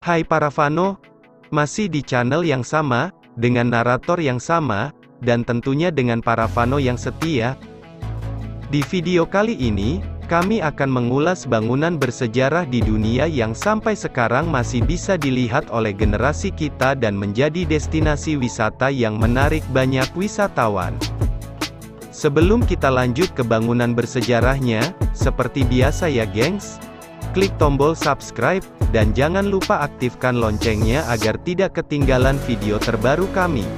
Hai para Fano, masih di channel yang sama, dengan narator yang sama, dan tentunya dengan para Fano yang setia. Di video kali ini, kami akan mengulas bangunan bersejarah di dunia yang sampai sekarang masih bisa dilihat oleh generasi kita dan menjadi destinasi wisata yang menarik banyak wisatawan. Sebelum kita lanjut ke bangunan bersejarahnya, seperti biasa ya gengs, klik tombol subscribe, dan jangan lupa aktifkan loncengnya agar tidak ketinggalan video terbaru kami.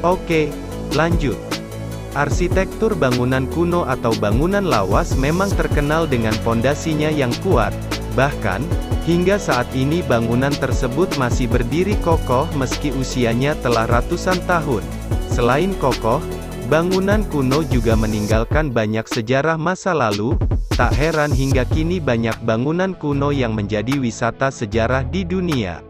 Oke, lanjut. Arsitektur bangunan kuno atau bangunan lawas memang terkenal dengan pondasinya yang kuat, bahkan, hingga saat ini bangunan tersebut masih berdiri kokoh meski usianya telah ratusan tahun. Selain kokoh, bangunan kuno juga meninggalkan banyak sejarah masa lalu, tak heran hingga kini banyak bangunan kuno yang menjadi wisata sejarah di dunia.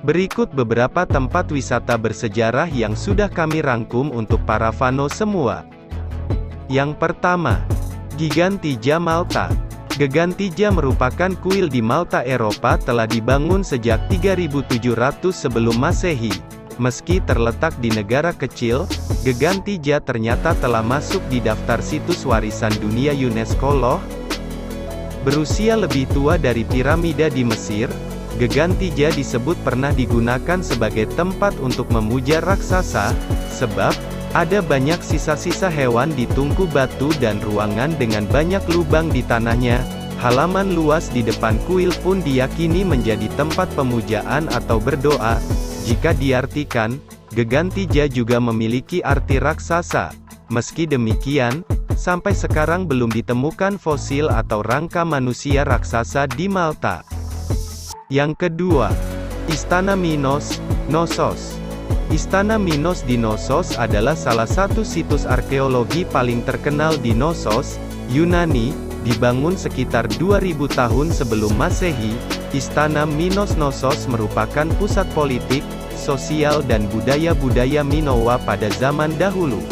Berikut beberapa tempat wisata bersejarah yang sudah kami rangkum untuk para Fano semua. Yang pertama, Gigantija Malta. Gigantija merupakan kuil di Malta Eropa telah dibangun sejak 3700 sebelum Masehi. Meski terletak di negara kecil, Gigantija ternyata telah masuk di daftar situs warisan dunia UNESCO loh. Berusia lebih tua dari piramida di Mesir, Gigantija disebut pernah digunakan sebagai tempat untuk memuja raksasa, sebab ada banyak sisa-sisa hewan di tungku batu dan ruangan dengan banyak lubang di tanahnya. Halaman luas di depan kuil pun diyakini menjadi tempat pemujaan atau berdoa. Jika diartikan, Gigantija juga memiliki arti raksasa. Meski demikian, sampai sekarang belum ditemukan fosil atau rangka manusia raksasa di Malta. Yang kedua, Istana Minos, Knossos. Istana Minos di Knossos adalah salah satu situs arkeologi paling terkenal di Knossos, Yunani. Dibangun sekitar 2000 tahun sebelum Masehi, Istana Minos Knossos merupakan pusat politik, sosial dan budaya-budaya Minowa pada zaman dahulu.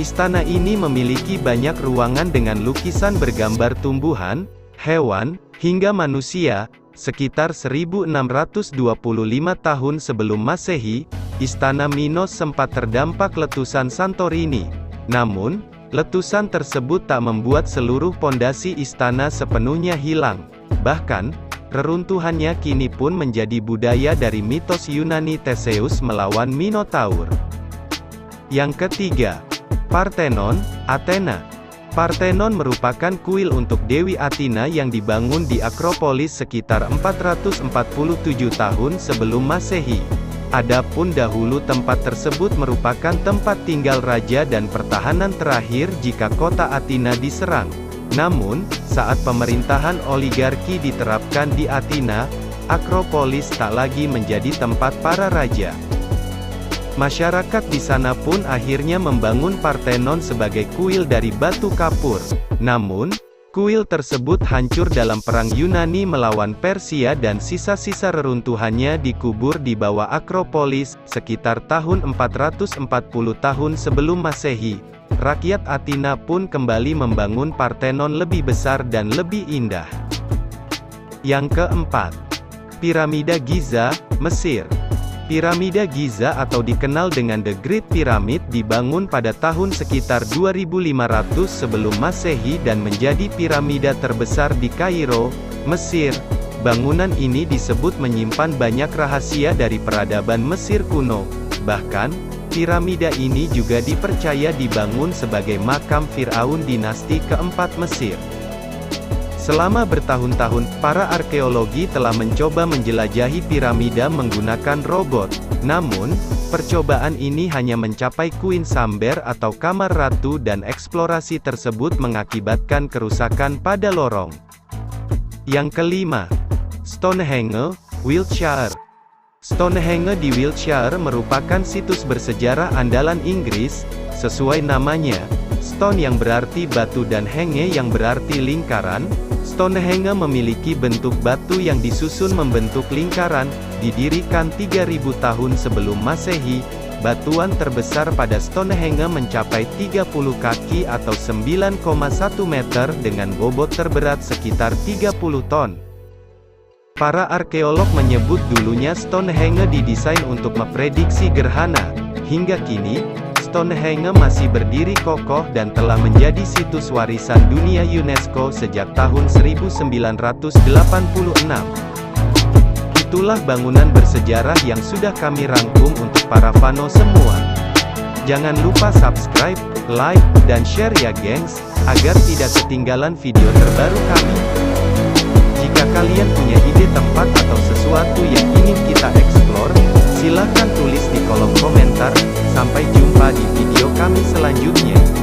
Istana ini memiliki banyak ruangan dengan lukisan bergambar tumbuhan, hewan, hingga manusia. Sekitar 1625 tahun sebelum Masehi, Istana Minos sempat terdampak letusan Santorini. Namun, letusan tersebut tak membuat seluruh pondasi istana sepenuhnya hilang. Bahkan, reruntuhannya kini pun menjadi budaya dari mitos Yunani Theseus melawan Minotaur. Yang ketiga, Parthenon, Athena. Parthenon merupakan kuil untuk Dewi Athena yang dibangun di Akropolis sekitar 447 tahun sebelum Masehi. Adapun dahulu tempat tersebut merupakan tempat tinggal raja dan pertahanan terakhir jika kota Athena diserang. Namun, saat pemerintahan oligarki diterapkan di Athena, Akropolis tak lagi menjadi tempat para raja. Masyarakat di sana pun akhirnya membangun Parthenon sebagai kuil dari batu kapur. Namun, kuil tersebut hancur dalam perang Yunani melawan Persia dan sisa-sisa reruntuhannya dikubur di bawah Akropolis, sekitar tahun 440 tahun sebelum Masehi. Rakyat Athena pun kembali membangun Parthenon lebih besar dan lebih indah. Yang keempat, Piramida Giza, Mesir. Piramida Giza atau dikenal dengan The Great Pyramid dibangun pada tahun sekitar 2500 sebelum Masehi dan menjadi piramida terbesar di Kairo, Mesir. Bangunan ini disebut menyimpan banyak rahasia dari peradaban Mesir kuno. Bahkan, piramida ini juga dipercaya dibangun sebagai makam Firaun dinasti keempat Mesir. Selama bertahun-tahun, para arkeologi telah mencoba menjelajahi piramida menggunakan robot. Namun, percobaan ini hanya mencapai Queen Chamber atau kamar ratu dan eksplorasi tersebut mengakibatkan kerusakan pada lorong. Yang kelima, Stonehenge, Wiltshire. Stonehenge di Wiltshire merupakan situs bersejarah andalan Inggris. Sesuai namanya, stone yang berarti batu dan henge yang berarti lingkaran, Stonehenge memiliki bentuk batu yang disusun membentuk lingkaran, didirikan 3000 tahun sebelum Masehi. batuan terbesar pada Stonehenge mencapai 30 kaki atau 9,1 meter dengan bobot terberat sekitar 30 ton. Para arkeolog menyebut dulunya Stonehenge didesain untuk memprediksi gerhana. Hingga kini, Stonehenge masih berdiri kokoh dan telah menjadi situs warisan dunia UNESCO sejak tahun 1986. Itulah bangunan bersejarah yang sudah kami rangkum untuk para fano semua. Jangan lupa subscribe, like, dan share ya gengs, agar tidak ketinggalan video terbaru kami. Jika kalian punya ide tempat atau sesuatu yang ingin kita eksplor, silahkan tulis di kolom komentar. Sampai jumpa di video kami selanjutnya.